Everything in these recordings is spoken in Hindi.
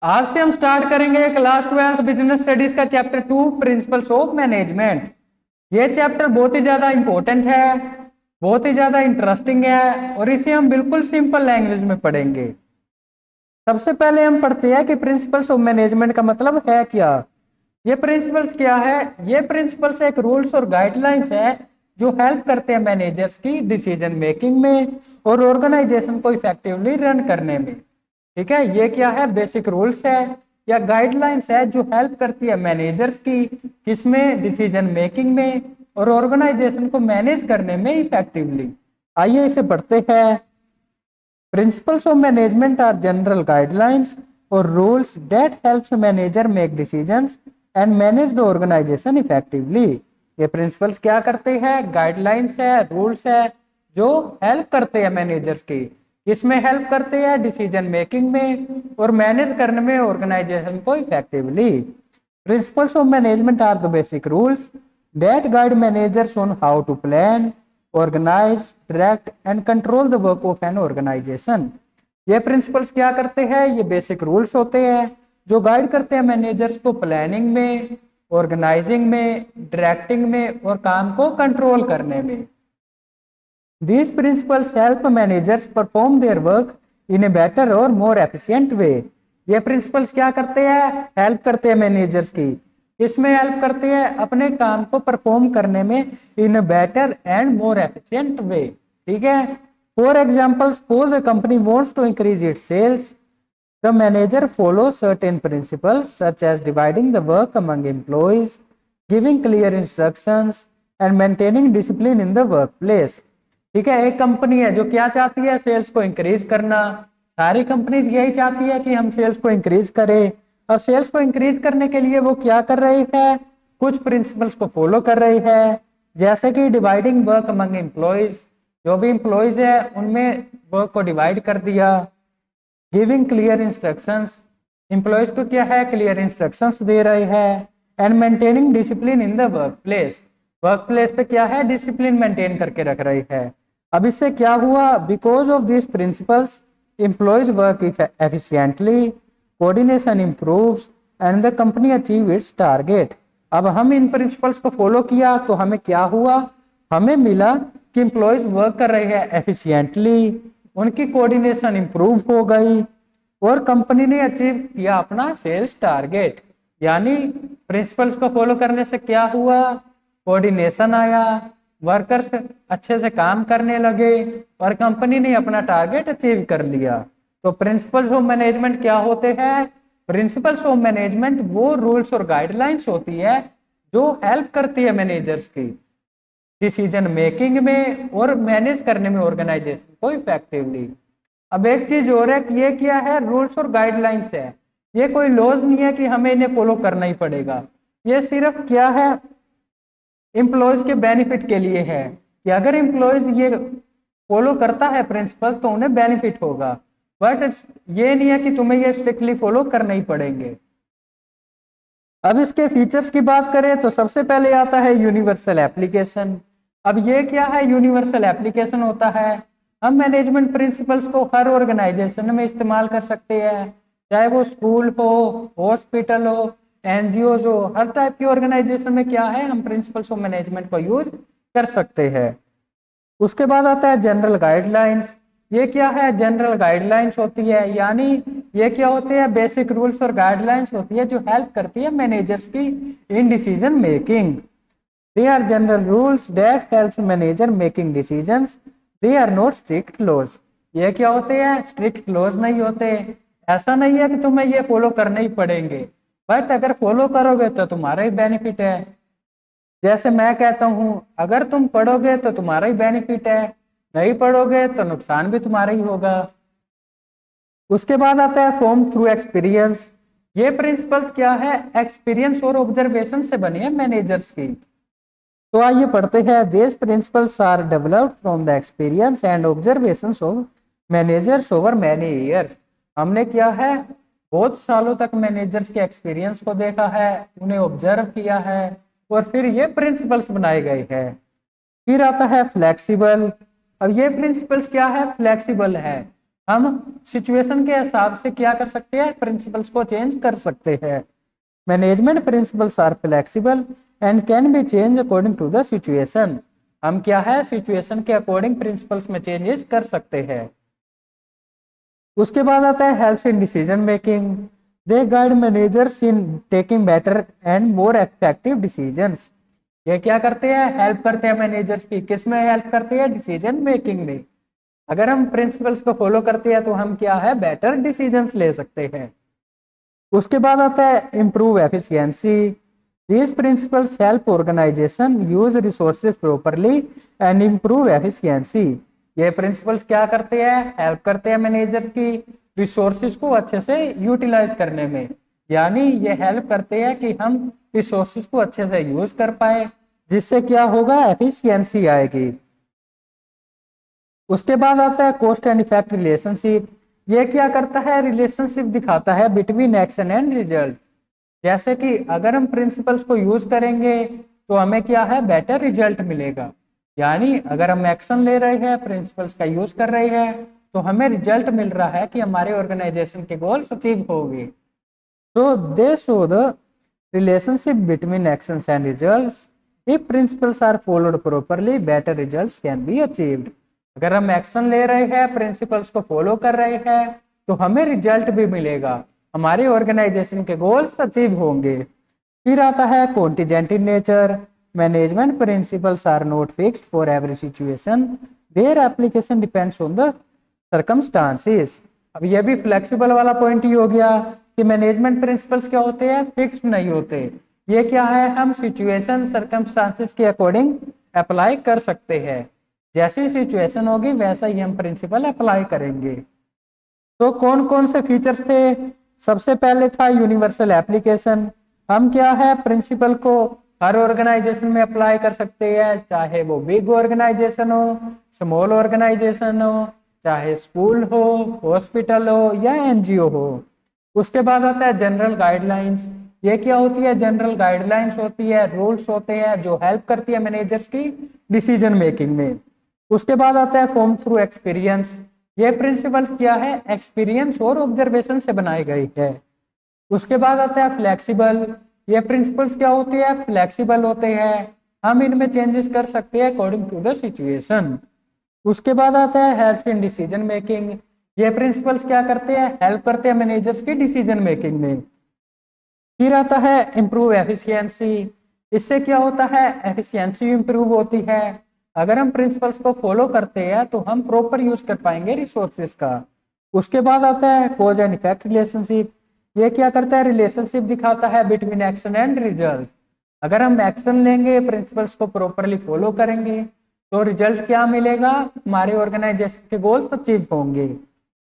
आज से हम स्टार्ट करेंगे क्लास 12 बिजनेस स्टडीज का चैप्टर 2 प्रिंसिपल्स ऑफ मैनेजमेंट। ये चैप्टर बहुत ही ज्यादा इंपॉर्टेंट है, बहुत ही ज्यादा इंटरेस्टिंग है और इसे हम बिल्कुल सिंपल लैंग्वेज में पढ़ेंगे। सबसे पहले हम पढ़ते हैं कि प्रिंसिपल्स ऑफ मैनेजमेंट का मतलब है क्या। ये प्रिंसिपल्स क्या है? ये प्रिंसिपल्स एक रूल्स और गाइडलाइंस है जो हेल्प करते हैं मैनेजर्स की डिसीजन मेकिंग में और ऑर्गेनाइजेशन को इफेक्टिवली रन करने में। ठीक है, ये क्या है? बेसिक रूल्स है या गाइडलाइंस है जो हेल्प करती है मैनेजर्स की किसमें? डिसीजन मेकिंग में और ऑर्गेनाइजेशन को मैनेज करने में इफेक्टिवली। आइए इसे पढ़ते हैं। Principles of management are general guidelines or rules that helps manager make decisions and manage the organization effectively. ये प्रिंसिपल्स क्या करते हैं? गाइडलाइंस है, रूल्स है जो हेल्प करते हैं मैनेजर्स की। किसमें हेल्प करते हैं? डिसीजन मेकिंग में और मैनेज करने में ऑर्गेनाइजेशन को effectively. Principles of management are the basic rules that guide managers on how to plan, organize, direct and control the work of an organization. ये प्रिंसिपल्स क्या करते हैं? ये बेसिक रूल्स होते हैं जो गाइड करते हैं मैनेजर्स को प्लानिंग में, ऑर्गेनाइजिंग में, डायरेक्टिंग में और काम को कंट्रोल करने में। These principles help managers perform their work in a better or more efficient way. ये प्रिंसिपल्स क्या करते हैं? हेल्प करते हैं मैनेजर्स की। इसमें हेल्प करते हैं अपने काम को परफॉर्म करने में in a better and more efficient way. ठीक है, for example suppose a company wants to increase its sales, the manager follow certain principles such as dividing the work among employees, giving clear instructions and maintaining discipline in the work place. ठीक है, एक कंपनी है जो क्या चाहती है? सेल्स को इंक्रीज करना। सारी कंपनीज यही चाहती है कि हम सेल्स को इंक्रीज करें। अब सेल्स को इंक्रीज करने के लिए वो क्या कर रही है? कुछ प्रिंसिपल्स को फॉलो कर रही है, जैसे कि डिवाइडिंग वर्क अमंग एम्प्लॉइज, जो भी एम्प्लॉइज है उनमें वर्क को डिवाइड कर दिया। गिविंग क्लियर इंस्ट्रक्शंस, एम्प्लॉइज को क्या है? क्लियर इंस्ट्रक्शंस दे रहे हैं। And maintaining discipline in the work place, work place पे क्या है? डिसिप्लिन मेंटेन करके रख रही है। अब इससे क्या हुआ? Because of this principles employees work efficiently, coordination improves and the company achieve it's target. अब हम इन प्रिंसिपल्स को फॉलो किया तो हमें क्या हुआ? हमें मिला कि एम्प्लॉइज वर्क कर रहे हैं एफिशिएंटली, उनकी कोऑर्डिनेशन इंप्रूव हो गई और कंपनी ने अचीव किया अपना सेल्स टारगेट। यानी प्रिंसिपल्स को फॉलो करने से क्या हुआ? कोऑर्डिनेशन आया, वर्कर्स अच्छे से काम करने लगे और कंपनी ने अपना टारगेट अचीव कर लिया। तो प्रिंसिपल्स ऑफ मैनेजमेंट क्या होते हैं? प्रिंसिपल्स ऑफ मैनेजमेंट वो रूल्स और गाइडलाइंस होती है जो हेल्प करती है मैनेजर्स की डिसीजन मेकिंग में और मैनेज करने में ऑर्गेनाइजेशन को इफेक्टिवली। अब एक चीज और है कि ये क्या है? रूल्स और गाइडलाइंस है, ये कोई लॉज नहीं है कि हमें इन्हें फॉलो करना ही पड़ेगा। ये सिर्फ क्या है? एम्प्लॉयज के बेनिफिट के लिए है कि अगर एम्प्लॉयज ये फॉलो करता है प्रिंसिपल तो उन्हें बेनिफिट होगा, बट ये नहीं है कि तुम्हें ये स्ट्रिक्टली फॉलो करने ही पड़ेंगे। अब इसके फीचर्स की बात करें तो सबसे पहले आता है यूनिवर्सल एप्लीकेशन। अब ये क्या है? यूनिवर्सल एप्लीकेशन होता है, हम मैनेजमेंट प्रिंसिपल्स को हर ऑर्गेनाइजेशन में इस्तेमाल कर सकते हैं, चाहे वो स्कूल हो, हॉस्पिटल हो, एनजीओ हो, हर टाइप की ऑर्गेनाइजेशन में क्या है? हम प्रिंसिपल्स ऑफ मैनेजमेंट को यूज कर सकते हैं। उसके बाद आता है जनरल गाइडलाइंस। ये क्या है? जनरल गाइडलाइंस होती है, यानी ये क्या होते हैं? बेसिक रूल्स और गाइडलाइंस होती है जो हेल्प करती है मैनेजर्स की in decision making. They are general rules that help manager making decisions, they are not strict laws. ये क्या होते हैं? स्ट्रिक्ट लॉज नहीं होते। ऐसा नहीं है कि तुम्हें ये फॉलो करने ही पड़ेंगे, बट अगर फॉलो करोगे तो तुम्हारा ही बेनिफिट है। जैसे मैं कहता हूं, अगर तुम पढ़ोगे तो तुम्हारा ही बेनिफिट है, नहीं पढ़ोगे तो नुकसान भी तुम्हारा ही होगा। उसके बाद आता है फॉर्म थ्रू एक्सपीरियंस। ये प्रिंसिपल्स क्या है? एक्सपीरियंस और ऑब्जर्वेशन से बनी है मैनेजर्स की। तो आइए पढ़ते हैं। This principles are developed from the experience and observations of managers over many years. हमने क्या है? बहुत सालों तक मैनेजर्स के एक्सपीरियंस को देखा है, उन्हें ऑब्जर्व किया है और फिर ये प्रिंसिपल्स बनाए गए हैं। फिर आता है फ्लेक्सिबल। अब ये प्रिंसिपल्स क्या है? फ्लेक्सिबल है, हम सिचुएशन के हिसाब से क्या कर सकते हैं, प्रिंसिपल्स को चेंज कर सकते हैं। Management principles are flexible and can be change according to the situation. हम क्या है, सिचुएशन के अकॉर्डिंग प्रिंसिपल्स में चेंजेस कर सकते हैं। उसके बाद आता है helps in decision making. They guide managers in taking better and more effective decisions. ये क्या करते हैं, हेल्प करते हैं मैनेजर्स की, किस में हेल्प करते हैं, डिसीजन मेकिंग में। अगर हम प्रिंसिपल्स को फॉलो करते हैं तो हम क्या है, बेटर डिसीजंस ले सकते हैं। उसके बाद आता है improve efficiency. These principles help organisation use resources properly and improve efficiency. ये प्रिंसिपल्स क्या करते हैं, हेल्प करते हैं मैनेजर की रिसोर्सेज को अच्छे से यूटिलाइज करने में। यानी ये हेल्प करते हैं कि हम रिसोर्सेज को अच्छे से यूज कर पाए, जिससे क्या होगा, एफिशिएंसी आएगी। उसके बाद आता है कॉस्ट एंड इफेक्ट रिलेशनशिप। ये क्या करता है, रिलेशनशिप दिखाता है बिटवीन एक्शन एंड रिजल्ट। जैसे कि अगर हम प्रिंसिपल्स को यूज करेंगे तो हमें क्या है, बेटर रिजल्ट मिलेगा। यानी अगर हम एक्शन ले रहे हैं, प्रिंसिपल्स का यूज कर रहे हैं, तो हमें रिजल्ट मिल रहा है कि हमारे ऑर्गेनाइजेशन के गोल्स अचीव होंगे। तो they show the relationship between actions and results. If principles are followed properly, better results can be achieved. अगर हम एक्शन ले रहे हैं, प्रिंसिपल्स को फॉलो कर रहे हैं, तो हमें रिजल्ट भी मिलेगा, हमारे ऑर्गेनाइजेशन के गोल्स अचीव होंगे। फिर आता है contingent in nature. Management principles are not fixed for every situation, their application depends on the circumstances. अब ये भी फ्लेक्सिबल वाला पॉइंट ही हो गया कि मैनेजमेंट प्रिंसिपल्स क्या होते हैं, फिक्स्ड नहीं होते। ये क्या है, हम सिचुएशन सर्कमस्टांसेस के अकॉर्डिंग अप्लाई कर सकते हैं। जैसी सिचुएशन होगी वैसा ही हम प्रिंसिपल अप्लाई करेंगे। तो कौन कौन से फीचर्स थे, सबसे पहले था यूनिवर्सल एप्लीकेशन। हम क्या है, प्रिंसिपल को हर ऑर्गेनाइजेशन में अप्लाई कर सकते हैं, चाहे वो बिग ऑर्गेनाइजेशन हो, स्मॉल ऑर्गेनाइजेशन हो, चाहे स्कूल हो, हॉस्पिटल हो या एनजीओ हो। उसके बाद आता है जनरल गाइडलाइंस। ये क्या होती है, जनरल गाइडलाइंस होती है, रूल्स होते हैं जो हेल्प करती है मैनेजर्स की डिसीजन मेकिंग में। उसके बाद आता है फॉर्म थ्रू एक्सपीरियंस। ये प्रिंसिपल्स क्या है, एक्सपीरियंस और ऑब्जर्वेशन से बनाई गई है। उसके बाद आता है फ्लेक्सिबल। ये प्रिंसिपल्स क्या होते हैं, फ्लेक्सिबल होते हैं, हम इनमें चेंजेस कर सकते हैं अकॉर्डिंग टू द सिचुएशन। उसके बाद आता है हेल्प इन डिसीजन मेकिंग। ये प्रिंसिपल्स क्या करते हैं, हेल्प करते हैं मैनेजर्स की डिसीजन मेकिंग में। फिर आता है इम्प्रूव एफिशिएंसी। इससे क्या होता है, एफिशिएंसी इंप्रूव होती है। अगर हम प्रिंसिपल्स को फॉलो करते हैं तो हम प्रॉपर यूज कर पाएंगे रिसोर्सेज का। उसके बाद आता है कॉज एंड इफेक्ट रिलेशनशिप। ये क्या करता है, रिलेशनशिप दिखाता है बिटवीन एक्शन एंड रिजल्ट। अगर हम एक्शन लेंगे, प्रिंसिपल्स को प्रॉपरली फॉलो करेंगे, तो रिजल्ट क्या मिलेगा, हमारे ऑर्गेनाइजेशन के गोल्स अचीव होंगे।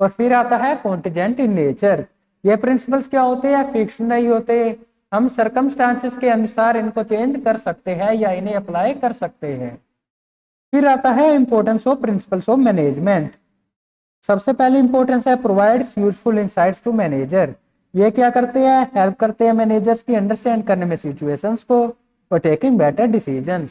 और फिर आता है कॉन्टिजेंट इन नेचर। ये प्रिंसिपल्स क्या होते हैं, फिक्स नहीं होते, हम सर्कमस्टांसेस के अनुसार इनको चेंज कर सकते हैं या इन्हें अप्लाई कर सकते हैं। फिर आता है importance of principles of management. सबसे पहले इंपॉर्टेंस है provides useful insights to manager. ये क्या करते हैं, हेल्प करते हैं मैनेजर्स की अंडरस्टैंड करने में सिचुएशंस को और टेकिंग बेटर डिसीजंस।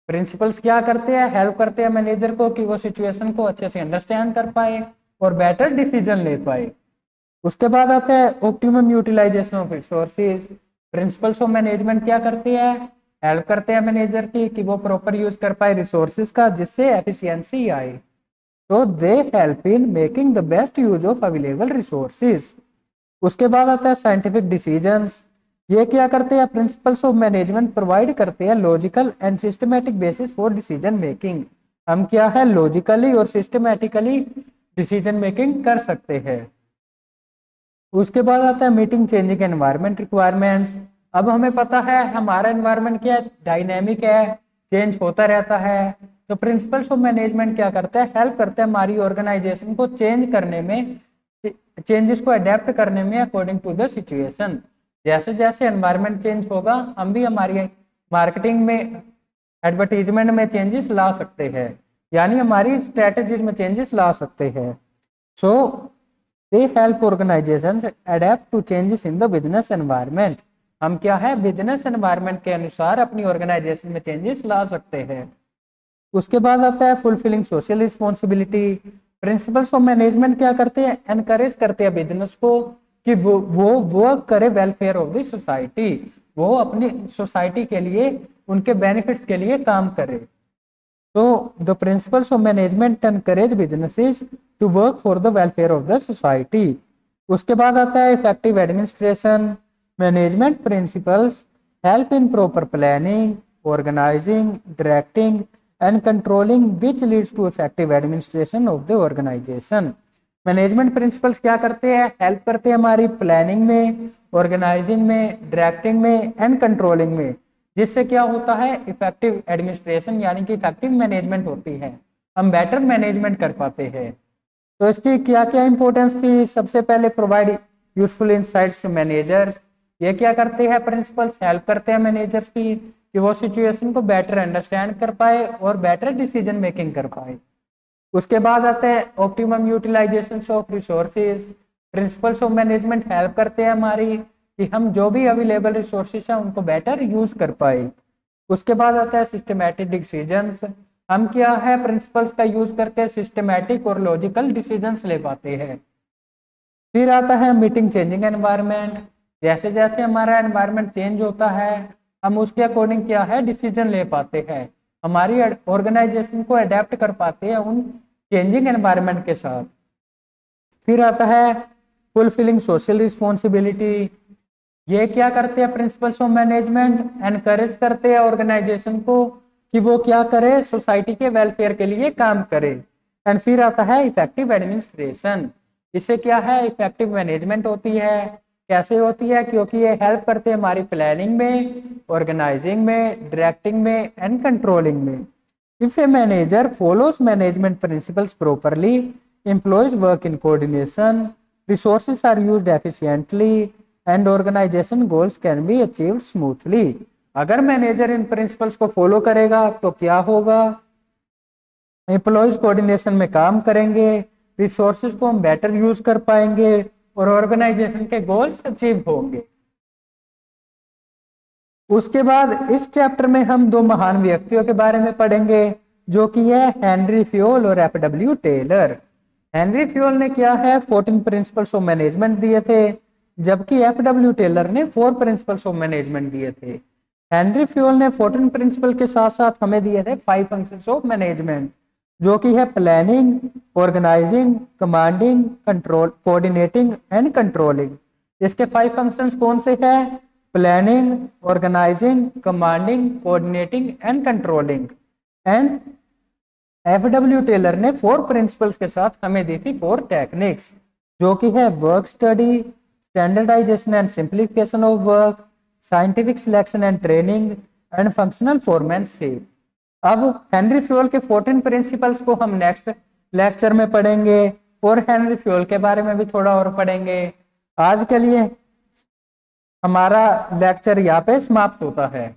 प्रिंसिपल्स क्या करते हैं, हेल्प करते हैं मैनेजर को कि वो सिचुएशन को अच्छे से अंडरस्टैंड कर पाए और बेटर डिसीजन ले पाए। उसके बाद आता है optimum utilisation of resources. Principles of management क्या करते हैं, हेल्प करते हैं मैनेजर की कि वो प्रॉपर यूज कर पाए रिसोर्सेज का, जिससे एफिशिएंसी आए। तो they help in making the best use of available resources. उसके बाद आता है साइंटिफिक डिसीजंस। ये क्या करते हैं, प्रिंसिपल्स ऑफ मैनेजमेंट प्रोवाइड करते हैं logical and systematic basis for decision making. हम क्या है, लॉजिकली और सिस्टमैटिकली डिसीजन मेकिंग कर सकते हैं। उसके बाद आता है मीटिंग चेंजिंग एनवायरमेंट रिक्वायरमेंट्स। अब हमें पता है हमारा एनवायरमेंट क्या है, डायनेमिक है, चेंज होता रहता है। तो प्रिंसिपल्स ऑफ मैनेजमेंट क्या करते हैं, हेल्प करते हैं हमारी ऑर्गेनाइजेशन को चेंज करने में, चेंजेस को अडेप्ट करने में अकॉर्डिंग टू द सिचुएशन। जैसे जैसे एनवायरमेंट चेंज होगा, हम भी हमारी मार्केटिंग में, एडवर्टीजमेंट में चेंजेस ला सकते हैं, यानी हमारी स्ट्रेटेजीज में चेंजेस ला सकते हैं। So they help organizations adapt to changes in the business environment. हम क्या है, बिजनेस एनवायरनमेंट के अनुसार अपनी ऑर्गेनाइजेशन में चेंजेस ला सकते हैं। उसके बाद आता है fulfilling social responsibility. Principles of management क्या करते हैं, एनकरेज करते हैं बिजनेस को कि वो वर्क करे वेलफेयर ऑफ द सोसाइटी, वो अपनी सोसाइटी के लिए उनके बेनिफिट्स के लिए काम करे। तो the principles of management encourage businesses to work for the welfare of the society. उसके बाद आता है effective administration. Management principles help in proper planning, organising, directing and controlling which leads to effective administration of the organisation. Management principles क्या करते हैं, हेल्प करते हैं हमारी प्लानिंग में, ऑर्गेनाइजिंग में, डायरेक्टिंग में एंड कंट्रोलिंग में, जिससे क्या होता है इफेक्टिव एडमिनिस्ट्रेशन यानी कि इफेक्टिव मैनेजमेंट होती है, हम बेटर मैनेजमेंट कर पाते हैं। तो इसकी क्या क्या इंपॉर्टेंस थी, सबसे पहले provide useful insights to managers. ये क्या करते हैं प्रिंसिपल्स, हेल्प करते हैं मैनेजर्स की कि वो सिचुएशन को बेटर अंडरस्टैंड कर पाए और बेटर डिसीजन मेकिंग कर पाए। उसके बाद आता है optimum utilisation of resources. Principles of management help करते हैं हमारी कि हम जो भी अवेलेबल रिसोर्सेज हैं उनको बेटर यूज कर पाए। उसके बाद आता है सिस्टमैटिक डिसीजंस। हम क्या है प्रिंसिपल्स का यूज करके सिस्टमैटिक और लॉजिकल डिसीजंस ले पाते हैं। फिर आता है मीटिंग चेंजिंग एनवायरनमेंट। जैसे जैसे हमारा एनवायरनमेंट चेंज होता है हम उसके अकॉर्डिंग क्या है डिसीजन ले पाते हैं, हमारी ऑर्गेनाइजेशन को अडेप्ट कर पाते हैं उन चेंजिंग एनवायरनमेंट के साथ। फिर आता है फुलफिलिंग सोशल रिस्पॉन्सिबिलिटी। ये क्या करते हैं प्रिंसिपल्स ऑफ मैनेजमेंट, एनकरेज करते हैं ऑर्गेनाइजेशन को कि वो क्या करे सोसाइटी के वेलफेयर के लिए काम करे। एंड फिर आता है इफेक्टिव एडमिनिस्ट्रेशन। इससे क्या है इफेक्टिव मैनेजमेंट होती है। कैसे होती है, क्योंकि ये हेल्प करते हैं हमारी प्लानिंग में, ऑर्गेनाइजिंग में, डायरेक्टिंग में एंड कंट्रोलिंग में। If a manager follows management principles properly, employees work in coordination, resources are used efficiently and organization goals can be achieved smoothly। अगर मैनेजर इन प्रिंसिपल्स को फॉलो करेगा तो क्या होगा, एम्प्लॉयज कोऑर्डिनेशन में काम करेंगे, रिसोर्सेज को हम बेटर यूज कर पाएंगे और ऑर्गेनाइजेशन के गोल्स अचीव होंगे। उसके बाद इस चैप्टर में हम दो महान व्यक्तियों के बारे में पढ़ेंगे जो कि है हेनरी फ्योल और एफ.डब्ल्यू. टेलर। हेनरी फ्योल ने क्या है 14 प्रिंसिपल्स ऑफ मैनेजमेंट दिए थे, जबकि एफ.डब्ल्यू. टेलर ने 4 प्रिंसिपल्स ऑफ मैनेजमेंट दिए थे। हेनरी फ्योल ने 14 प्रिंसिपल के साथ साथ हमें दिए थे 5 फंक्शंस ऑफ मैनेजमेंट, जो कि है planning, organising, commanding, control, coordinating and controlling. इसके 5 फंक्शंस कौन से हैं, planning, organising, commanding, coordinating and controlling. And F W. Taylor ने 4 प्रिंसिपल्स के साथ हमें दी थी 4 टेक्निक्स, जो कि है work study, standardisation and simplification of work, scientific selection and training and functional foremanship. अब हेनरी फ्योल के 14 प्रिंसिपल्स को हम नेक्स्ट लेक्चर में पढ़ेंगे और हेनरी फ्योल के बारे में भी थोड़ा और पढ़ेंगे। आज के लिए हमारा लेक्चर यहाँ पे समाप्त होता है।